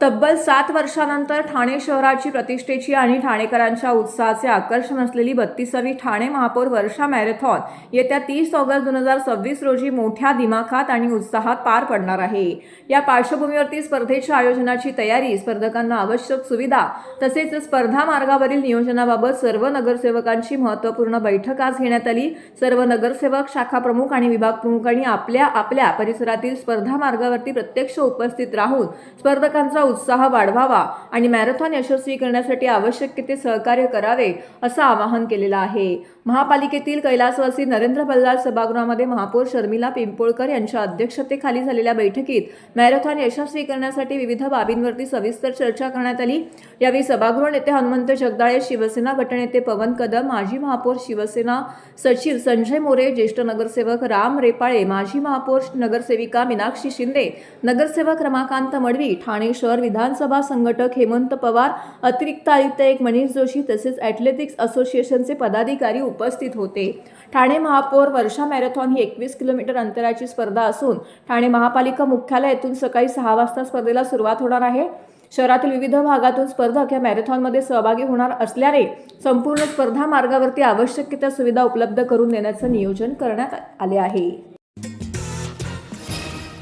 तब्बल 7 वर्षांनंतर ठाणे शहराची प्रतिष्ठेची आणि ठाणेकरांच्या उत्साहाचे आकर्षण असलेली 32वी ठाणे महापौर वर्षा मॅरेथॉन येत्या 30 ऑगस्ट 2026 रोजी मोठ्या दिमाखात आणि उत्साहात पार पडणार आहे। या पार्श्वभूमीवरती स्पर्धेच्या आयोजनाची तयारी, स्पर्धकांना आवश्यक सुविधा तसेच स्पर्धा मार्गावरील नियोजनाबाबत सर्व नगरसेवकांची महत्त्वपूर्ण बैठक आज घेण्यात आली। सर्व नगरसेवक, शाखा प्रमुख आणि विभाग प्रमुखांनी आपल्या परिसरातील स्पर्धा मार्गावरती प्रत्यक्ष उपस्थित राहून स्पर्धकांचा उत्साह वाढवावा आणि मॅरेथॉन यशस्वी करण्यासाठी आवश्यक ते सहकार्य करावे असं आवाहन केलेलं आहे। महापालिकेतील कैलासवासी नरेंद्र बल्लाळ सभागृहामध्ये महापौर शर्मिला पिंपोळकर यांच्या अध्यक्षतेखाली झालेल्या बैठकीत मॅरेथॉन यशस्वी करण्यासाठी विविध बाबींवरती सविस्तर चर्चा करण्यात आली। यावेळी सभागृह नेते हनुमंत जगदाळे, शिवसेना गटनेते पवन कदम, माजी महापौर शिवसेना सचिव संजय मोरे, ज्येष्ठ नगरसेवक राम रेपाळे, माजी महापौर नगरसेविका मीनाक्षी शिंदे, नगरसेवक रमाकांत मडवी, ठाणे शहर विधानसभा संघटक हेमंत पवार, अतिरिक्त आयुक्त एक मनीष जोशी तसेच ॲथलेटिक्स असोसिएशनचे पदाधिकारी उपस्थित होते। ठाणे महापौर वर्षा मॅरेथॉन ही 21 किलोमीटर अंतराची स्पर्धा असून ठाणे महापालिका मुख्यालयातून सकाळी 6 वाजता स्पर्धेला सुरुवात होणार आहे। शहरातील विविध भागातून स्पर्धक या मॅरेथॉनमध्ये सहभागी होणार असल्याने संपूर्ण स्पर्धा मार्गावरती आवश्यक त्या सुविधा उपलब्ध करून देण्याचे नियोजन करण्यात आले आहे।